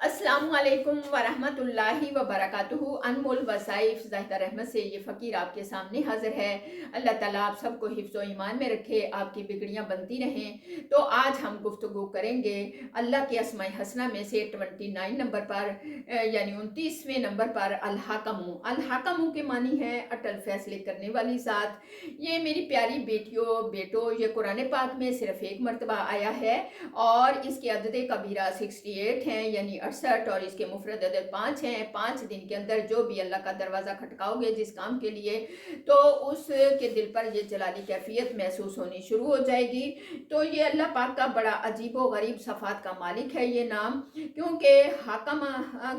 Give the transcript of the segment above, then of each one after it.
अस्सलामु अलैकुम वरहमतुल्लाहि वबरकातुहू। अनमोल वसाइफ ज़ाहिदा रहमत से ये फ़कीर आपके सामने हाज़िर है। अल्लाह ताला आप सबको हिफ्ज़ व ईमान में रखे, आपकी बिगड़ियाँ बनती रहें। तो आज हम गुफ्तगू करेंगे अल्लाह के अस्माए हसना में से 29 नंबर पर यानी 29वें नंबर पर अल-हाकमु। अल-हाकमु के मानी है अटल फैसले करने वाली ज़ात। ये मेरी प्यारी बेटियों बेटों, ये कुरान पाक में सिर्फ़ एक मरतबा आया है और इसके अदद कबीरा 68 हैं यानी 68, और इसके मुफरद अदद 5 हैं। 5 दिन के अंदर जो भी अल्लाह का दरवाज़ा खटकाओगे जिस काम के लिए, तो उसके दिल पर ये जलाली कैफियत महसूस होनी शुरू हो जाएगी। तो ये अल्लाह पाक का बड़ा अजीब व गरीब सफ़ात का मालिक है ये नाम, क्योंकि हाकम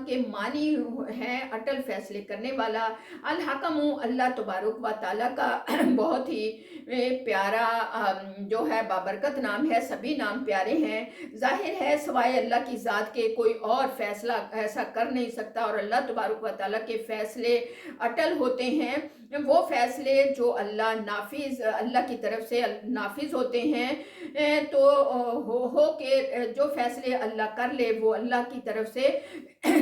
के मानी है अटल फैसले करने वाला। अल हाकमु अल्लाह तबारुक व ताला का बहुत ही प्यारा जो है बाबरकत नाम है। सभी नाम प्यारे हैं। ज़ाहिर है सिवाय अल्लाह की ज़ात के कोई और फैसला ऐसा कर नहीं सकता, और अल्लाह तबारुक व तआला के फैसले अटल होते हैं। वो फैसले जो अल्लाह की तरफ से नाफिज होते हैं, तो हो के जो फैसले अल्लाह कर ले वो अल्लाह की तरफ से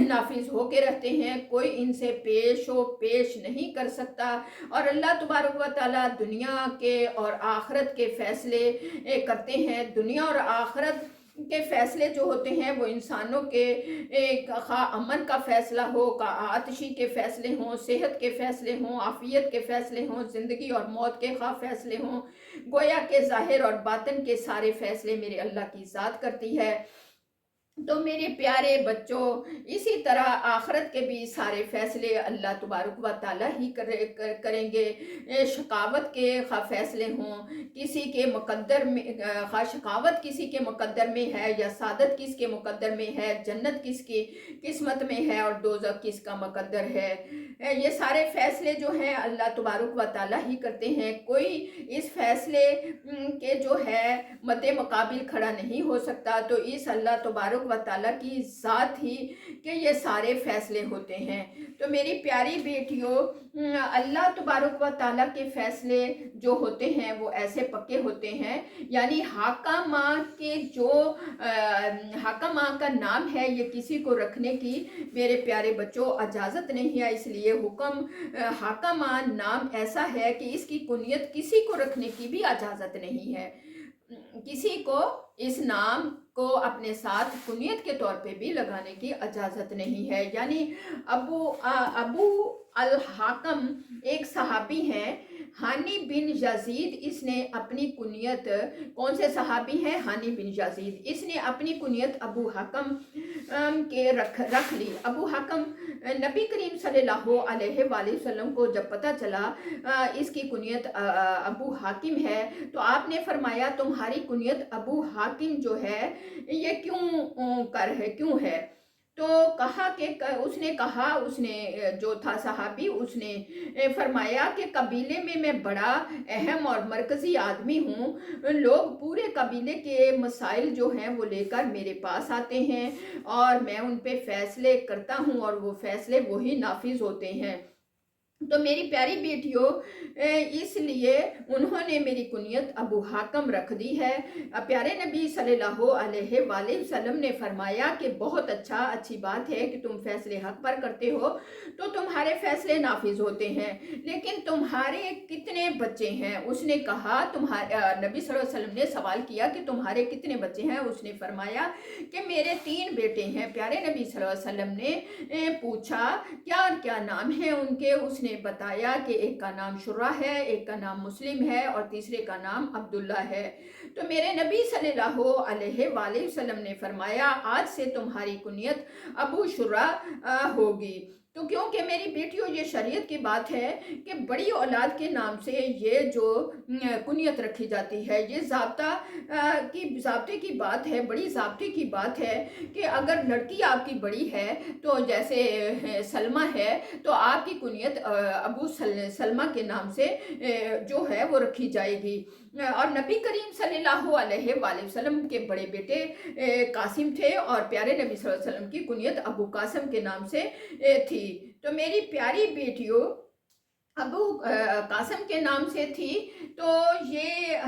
नाफिज हो के रहते हैं। कोई इनसे पेश नहीं कर सकता। और अल्लाह तबारक व तआला दुनिया के और आखरत के फैसले करते हैं। दुनिया और आखरत के फैसले जो होते हैं वो इंसानों के खा अमन का फैसला हो, का आतिशी के फैसले हों, सेहत के फैसले हों, आफियत के फैसले हों, ज़िंदगी और मौत के खा फैसले हों, गोया के ज़ाहिर और बातिन के सारे फैसले मेरे अल्लाह की ज़ात करती है। तो मेरे प्यारे बच्चों, इसी तरह आखरत के भी सारे फैसले अल्लाह तबारक व ताला ही करेंगे। शकावत के खा फैसले हों, किसी के मुकद्दर में खा शकावत किसी के मुकद्दर में है या सादत किसके मुकद्दर में है, जन्नत किसकी किस्मत में है और दोज़ख किसका मुकद्दर है, ये सारे फैसले जो हैं अल्लाह तबारक व ताला ही करते हैं। कोई इस फैसले के जो है मद्दे मुकाबिल खड़ा नहीं हो सकता। तो इस अल्लाह तबारक व तआला की ज़ात ही के ये सारे फैसले होते हैं। तो मेरी प्यारी बेटियों, अल्लाह तबारक व तआला के फैसले जो होते हैं वो ऐसे पक्के होते हैं, यानी हाकमा के जो हाकमा का नाम है ये किसी को रखने की मेरे प्यारे बच्चों इजाज़त नहीं है। इसलिए हुक्म हाकमा नाम ऐसा है कि इसकी कुनियत किसी को रखने की भी इजाज़त नहीं है। किसी को इस नाम को अपने साथ कुनियत के तौर पे भी लगाने की इजाज़त नहीं है। यानी अबू अल हाकम एक सहाबी हैं, हानी बिन यजीद। इसने अपनी कुनियत, कौन से सहाबी हैं? हानी बिन यजीद। इसने अपनी कुनियत अबू हाकम के रख ली। अबू हाकम नबी करीम सल्लल्लाहु अलैहि वसल्लम को जब पता चला इसकी कुनियत अबू हाकिम है, तो आपने फरमाया तुम्हारी कुनियत अबू हाकिम जो है ये क्यों है? तो कहा कि उसने जो था सहाबी, उसने फरमाया कि कबीले में मैं बड़ा अहम और मरकज़ी आदमी हूँ। लोग पूरे कबीले के मसाइल जो हैं वो लेकर मेरे पास आते हैं और मैं उन पे फ़ैसले करता हूँ और वो फ़ैसले वही नाफिज़ होते हैं। तो मेरी प्यारी बेटियों, इसलिए उन्होंने मेरी कुनियत अबू हाकम रख दी है। प्यारे नबी सल्लल्लाहु अलैहि वसल्लम ने फरमाया कि बहुत अच्छी बात है कि तुम फैसले हक पर करते हो, तो तुम्हारे फैसले नाफिज होते हैं। लेकिन तुम्हारे कितने बच्चे हैं? उसने कहा नबी सल्लल्लाहु अलैहि वसल्लम ने सवाल किया कि तुम्हारे कितने बच्चे हैं? उसने फरमाया कि मेरे 3 बेटे हैं। प्यारे नबी सल्लल्लाहु अलैहि वसल्लम ने पूछा क्या क्या नाम है उनके? उसने बताया कि एक का नाम शुर्रा है, एक का नाम मुस्लिम है और तीसरे का नाम अब्दुल्ला है। तो मेरे नबी सल्लल्लाहु अलैहि वसल्लम ने फरमाया आज से तुम्हारी कुनियत अबू शुर्रा होगी। तो क्योंकि मेरी बेटियों ये शरीयत की बात है कि बड़ी औलाद के नाम से ये जो कुनियत रखी जाती है, ये ज़ाब्ते की बात है, बड़ी ज़ाब्ते की बात है कि अगर लड़की आपकी बड़ी है, तो जैसे सलमा है, तो आपकी कुनियत अबू सलमा के नाम से जो है वो रखी जाएगी। और नबी करीम सल्लल्लाहु अलैहि वसल्लम के बड़े बेटे कासिम थे और प्यारे नबी सल्लल्लाहु अलैहि वसल्लम की कुनियत अबू कासिम के नाम से थी। तो मेरी प्यारी बेटियों, अबू कासिम के नाम से थी। तो ये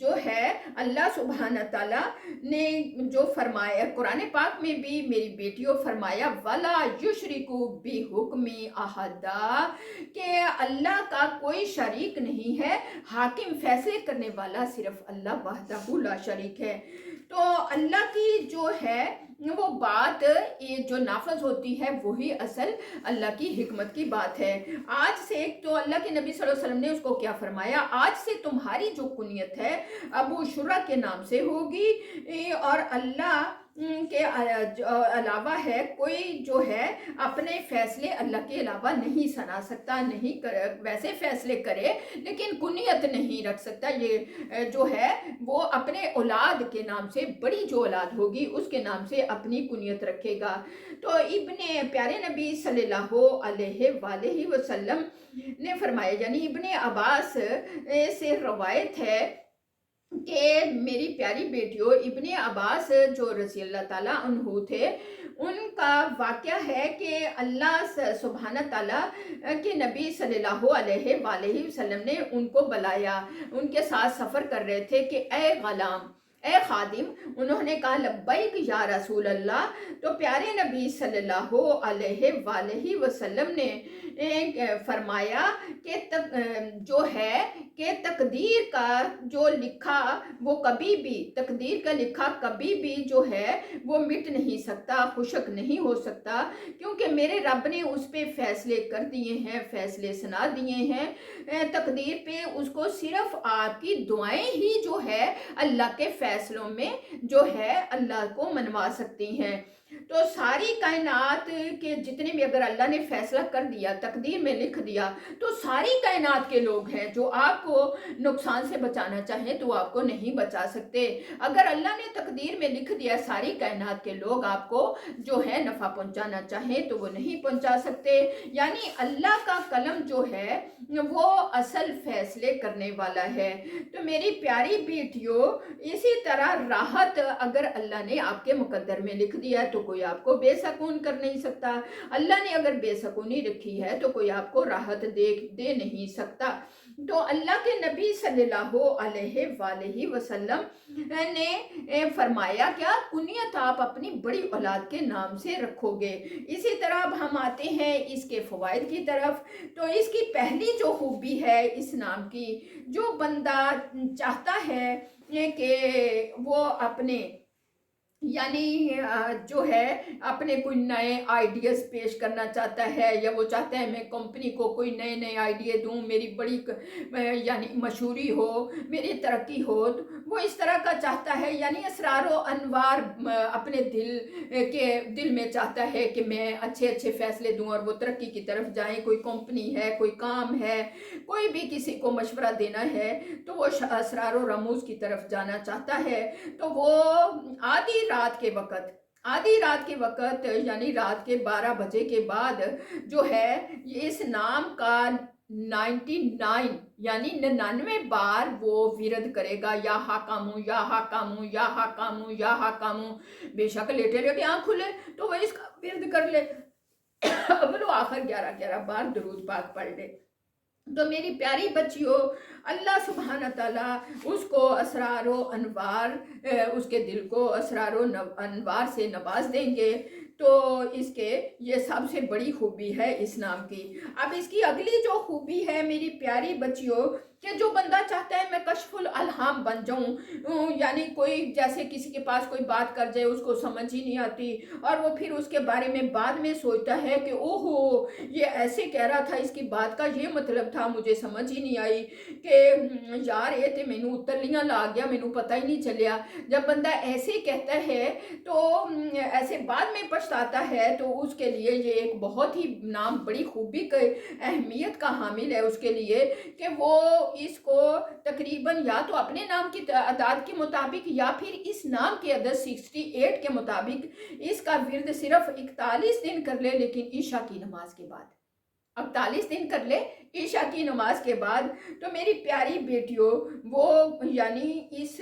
जो है अल्लाह सुब्हान ताला ने जो फरमाया कुरान पाक में भी, मेरी बेटियों फरमाया वला युशरिकु बि हुक्मी अहदा, कि अल्लाह का कोई शरीक नहीं है, हाकिम फैसले करने वाला सिर्फ अल्लाह वहदहू ला शरीक है। तो अल्लाह की जो है वो बात ये जो नाफज होती है वही असल अल्लाह की हिकमत की बात है। आज से तो अल्लाह के नबी सल्लल्लाहु अलैहि वसल्लम ने उसको क्या फरमाया, आज से तुम्हारी जो कुनियत है अबू शुरा के नाम से होगी, और अल्लाह के अलावा है कोई जो है अपने फैसले अल्लाह के अलावा नहीं सुना सकता, नहीं कर, वैसे फैसले करे लेकिन कुनियत नहीं रख सकता। ये जो है वो अपने औलाद के नाम से, बड़ी जो औलाद होगी उसके नाम से अपनी कुनियत रखेगा। तो इब्ने प्यारे नबी सल्लल्लाहु अलैहि वसल्लम ने फरमाया, यानी इब्ने अब्बास से रवायत है कि मेरी प्यारी बेटियों, इब्ने अब्बास जो रज़ी अल्लाह ताला अन्हु थे, उनका वाक़या है कि अल्लाह सुब्हान ताला के नबी सल्लल्लाहु अलैहि वसल्लम ने उनको बुलाया, उनके साथ सफ़र कर रहे थे कि ए ग़ुलाम, ए खादिम, उन्होंने कहा लब्बैक या रसूल अल्लाह। तो प्यारे नबी सल्लल्लाहु अलैहि वसल्लम ने फरमाया कि जो है कि तकदीर का जो लिखा वो कभी भी, तकदीर का लिखा कभी भी जो है वो मिट नहीं सकता, खुशक नहीं हो सकता, क्योंकि मेरे रब ने उस पे फैसले कर दिए हैं, फैसले सुना दिए हैं। तकदीर पे उसको सिर्फ आपकी दुआएं ही जो है अल्लाह के फैसलों में जो है अल्लाह को मनवा सकती हैं। तो सारी कायनात के जितने भी, अगर अल्लाह ने फैसला कर दिया, तकदीर में लिख दिया, तो सारी कायनात के लोग हैं जो आपको नुकसान से बचाना चाहें तो आपको नहीं बचा सकते। अगर अल्लाह ने तकदीर में लिख दिया सारी कायनात के लोग आपको जो है नफ़ा पहुंचाना चाहें तो वो नहीं पहुंचा सकते। यानी अल्लाह का कलम जो है वो असल फैसले करने वाला है। तो मेरी प्यारी बेटियों, इसी तरह राहत अगर अल्लाह ने आपके मुकद्दर में लिख दिया है तो कोई आपको बेसकून कर नहीं सकता। अल्लाह ने अगर बेसकूनी रखी है तो कोई आपको राहत दे नहीं सकता। तो अल्लाह के नबी सल्लल्लाहु अलैहि वसल्लम ने फरमाया क्या, कुनियत आप अपनी बड़ी औलाद के नाम से रखोगे। इसी तरह अब हम आते हैं इसके फ़वाइद की तरफ। तो इसकी पहली जो खूबी है इस नाम की, जो बंदा चाहता है कि वो अपने यानी जो है अपने कोई नए आइडियाज़ पेश करना चाहता है, या वो चाहता है मैं कंपनी को कोई नए नए आइडिया दूं, मेरी बड़ी यानी मशहूरी हो, मेरी तरक्की हो, तो वो इस तरह का चाहता है। यानी असरार व अनवार अपने दिल में चाहता है कि मैं अच्छे अच्छे फैसले दूं और वो तरक्की की तरफ जाएं। कोई कंपनी है, कोई काम है, कोई भी किसी को मशवरा देना है तो वो असरार व रमूज़ की तरफ जाना चाहता है। तो वो आधी रात के वक़्त यानी रात के 12 बजे के बाद जो है इस नाम का 99 यानी 99 बार वो विरद करेगा, या हाकामू या हाकामू या हाकामू या हाकामू। बेशक लेटे लेटे आँख खुले तो वो इसका विरद कर ले, अव्वल आखिर 11 बार दुरूद पाक पढ़ ले। तो मेरी प्यारी बच्चियों, अल्लाह सुब्हान ताला उसको असरार व अनवार, उसके दिल को असरार व अनवार से नवाज देंगे। तो इसके ये सबसे बड़ी खूबी है इस नाम की। अब इसकी अगली जो खूबी है मेरी प्यारी बच्चियों, कि जो बंदा चाहता है मैं कशफुल अलहाम बन जाऊं, यानी कोई जैसे किसी के पास कोई बात कर जाए उसको समझ ही नहीं आती और वो फिर उसके बारे में बाद में सोचता है कि ओहो ये ऐसे कह रहा था, इसकी बात का ये मतलब था, मुझे समझ ही नहीं आई कि यार ये तो मैनू उतलियां ला गया, मैनू पता ही नहीं चलिया। जब बंदा ऐसे कहता है तो ऐसे बाद में पछताता है, तो उसके लिए ये एक बहुत ही नाम बड़ी खूबी का अहमियत का हामिल है उसके लिए, कि वो इसको तकरीबन या तो अपने नाम की तादाद के मुताबिक या फिर इस नाम के अदद 68 के मुताबिक इसका विर्द सिर्फ 41 दिन कर ले, लेकिन ईशा की नमाज के बाद 48 दिन कर ले ईशा की नमाज के बाद। तो मेरी प्यारी बेटियों, वो यानी इस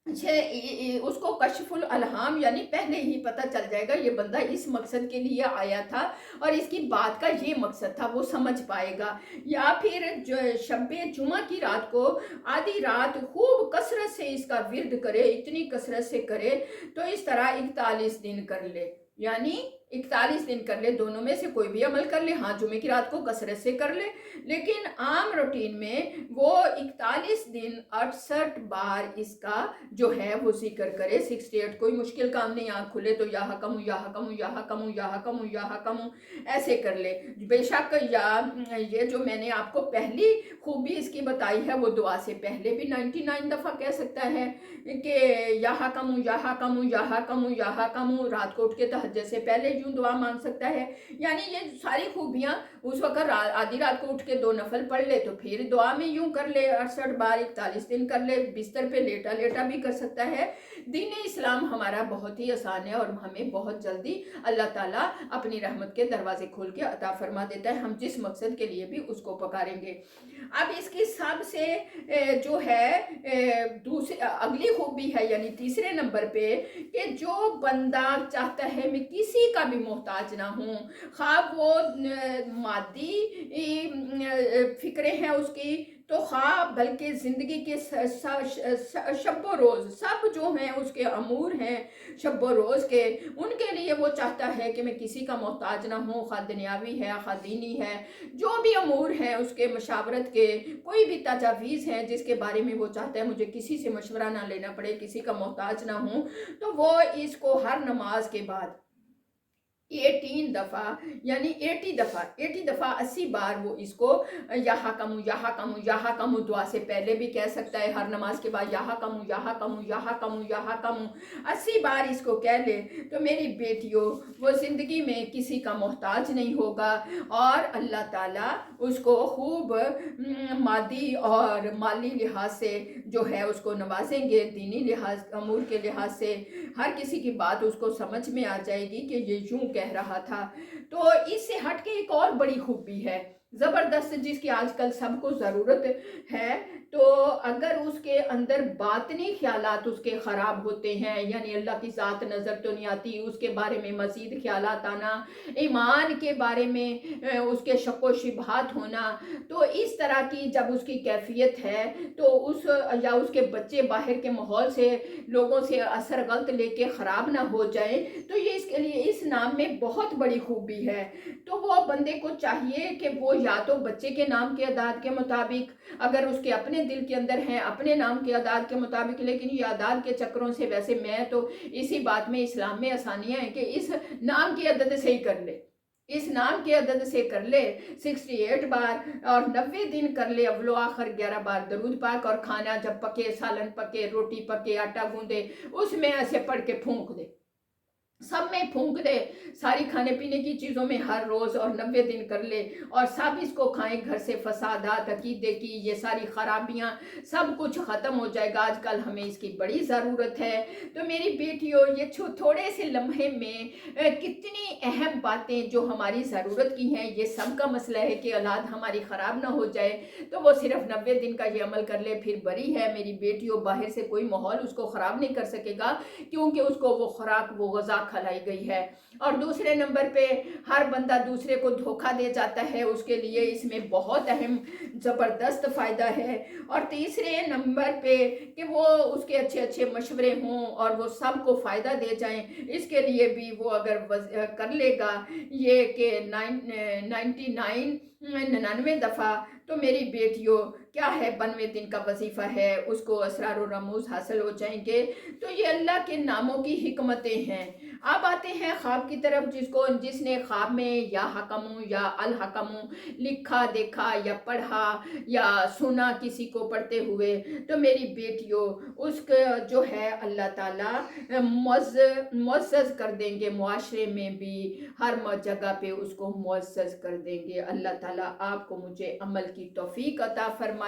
उसको कशफुल अलहाम यानी पहले ही पता चल जाएगा ये बंदा इस मकसद के लिए आया था और इसकी बात का ये मकसद था, वो समझ पाएगा। या फिर जो शब्बे जुमा की रात को आधी रात खूब कसरत से इसका विर्द करे, इतनी कसरत से करे तो इस तरह 41 दिन कर ले, यानी 41 दिन कर ले, दोनों में से कोई भी अमल कर ले। हाँ, जुमे की रात को कसरत से कर ले, लेकिन आम रूटीन में वो 41 दिन 68 बार इसका जो है वो जिक्र करे। 68 कोई मुश्किल काम नहीं, आँख खुले तो या हकमु या हकमु या हकमु या हकमु या हकमु ऐसे कर ले। बेशक या ये जो मैंने आपको पहली खूबी इसकी बताई है, वो दुआ से पहले भी 99 दफ़ा कह सकता है कि या हकमु या हकमु या हकमु या हकमु। रात को उठ के तहज्जुद से पहले यूं दुआ मांग सकता है। यानी ये सारी खूबियां उस वक्त आधी रात को उठ के 2 नफल पढ़ ले तो फिर दुआ में यूं कर ले 68 बार, 41 दिन कर ले, बिस्तर पे लेटा लेटा भी कर सकता है। दीन इस्लाम हमारा बहुत ही आसान है और हमें बहुत जल्दी अल्लाह ताला अपनी रहमत के दरवाजे खोल के अता फरमा देता है, हम जिस मकसद के लिए भी उसको पकारेंगे। अब इसकी सबसे जो है दूसरी अगली खूबी है, यानी तीसरे नंबर पे, कि जो बंदा चाहता है मैं किसी का भी मोहताज ना हूँ, ख्वाब वो मादी फिक्रे हैं उसकी, तो ख्वाब बल्कि ज़िंदगी के शब्बो रोज़ सब जो हैं उसके अमूर हैं शब्बो रोज़ के, उनके लिए वो चाहता है कि मैं किसी का मोहताज ना हूँ, खा दुनियावी है खा दीनी है, जो भी अमूर हैं उसके मशावरत के, कोई भी तजावीज़ हैं जिसके बारे में वो चाहता है मुझे किसी से मशवरा ना लेना पड़े, किसी का मोहताज ना हूँ, तो वो इसको हर नमाज के बाद 18 दफ़ा यानी 80 दफ़ा 80 बार वो इसको यहाँ कमू यहाँ कमू यहाँ कमू दुआ से पहले भी कह सकता है, हर नमाज के बाद यहाँ कमू यहाँ कमू यहाँ कमू यहाँ कमू 80 बार इसको कह ले तो मेरी बेटियों वो ज़िंदगी में किसी का मोहताज नहीं होगा और अल्लाह ताला उसको खूब मादी और माली लिहाज से जो है उसको नवाजेंगे, दीनी लिहाज अमूर के लिहाज से हर किसी की बात उसको समझ में आ जाएगी कि ये यूं कह रहा था। तो इससे हट के एक और बड़ी खूबी है ज़बरदस्त जिसकी आजकल सबको ज़रूरत है, तो अगर उसके अंदर बातनी ख्यालात उसके ख़राब होते हैं, यानी अल्लाह की ज़ात नज़र तो नहीं आती, उसके बारे में मज़ीद ख्यालात आना, ईमान के बारे में उसके शक व शुबहात होना, तो इस तरह की जब उसकी कैफियत है तो उस या उसके बच्चे बाहर के माहौल से लोगों से असर गलत लेके ख़राब ना हो जाए, तो ये इसके लिए इस नाम में बहुत बड़ी खूबी है। तो वो बंदे को चाहिए कि वो या तो बच्चे के नाम के अदाद के मुताबिक, अगर उसके अपने दिल के अंदर हैं अपने नाम के अदाद के मुताबिक, लेकिन ये अदाद के चक्करों से वैसे मैं तो इसी बात में इस्लाम में आसानियाँ हैं कि इस नाम की अदद से ही कर ले, इस नाम के अदद से कर ले 68 बार और 90 दिन कर ले अव्वलो आखिर 11 बार दरूद पाक, और खाना जब पके, सालन पके, रोटी पके, आटा गूंदे उसमें ऐसे पढ़ के फूंक दे, सब में फूंक दे, सारी खाने पीने की चीज़ों में हर रोज़ और 90 दिन कर ले और सब इसको खाएं, घर से फसादात अकीदे की ये सारी ख़राबियाँ सब कुछ ख़त्म हो जाएगा। आजकल हमें इसकी बड़ी ज़रूरत है। तो मेरी बेटियों ये थोड़े से लम्हे में कितनी अहम बातें जो हमारी ज़रूरत की हैं, ये सब का मसला है कि औलाद हमारी ख़राब ना हो जाए, तो वो सिर्फ 90 दिन का ये अमल कर ले फिर बरी है मेरी बेटियों, बाहर से कोई माहौल उसको ख़राब नहीं कर सकेगा क्योंकि उसको वो खुराक वो ग़ज़ा खिलाई गई है। और दूसरे नंबर पे हर बंदा दूसरे को धोखा दे जाता है, उसके लिए इसमें बहुत अहम ज़बरदस्त फ़ायदा है। और तीसरे नंबर पे कि वो उसके अच्छे अच्छे मशवरे हों और वो सबको फ़ायदा दे जाएं, इसके लिए भी वो अगर कर लेगा ये कि 99 दफ़ा, तो मेरी बेटियों क्या है 92 दिन का वजीफ़ा है, उसको असरार और रमूज़ हासिल हो जाएंगे। तो ये अल्लाह के नामों की हिकमतें हैं। अब आते हैं ख्वाब की तरफ, जिसने ख्वाब में या हकमू या अल हकमू लिखा देखा या पढ़ा या सुना किसी को पढ़ते हुए, तो मेरी बेटियों उसका जो है अल्लाह ताला मुअज़्ज़ज़ कर देंगे, मुआशरे में भी हर जगह पे उसको मुअज़्ज़ज़ कर देंगे। अल्लाह ताला आपको मुझे अमल की तौफीक अता फरमाए।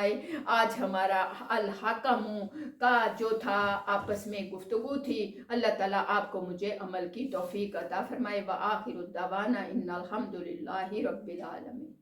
आज हमारा अल हकमू का जो था आपस में गुफ्तगू थी, अल्लाह ताला आपको मुझे अमल की तौफीक अता फरमाए। व आखिरु दावाना इन्नल हम्दुलिल्लाहि रब्बिल आलमीन।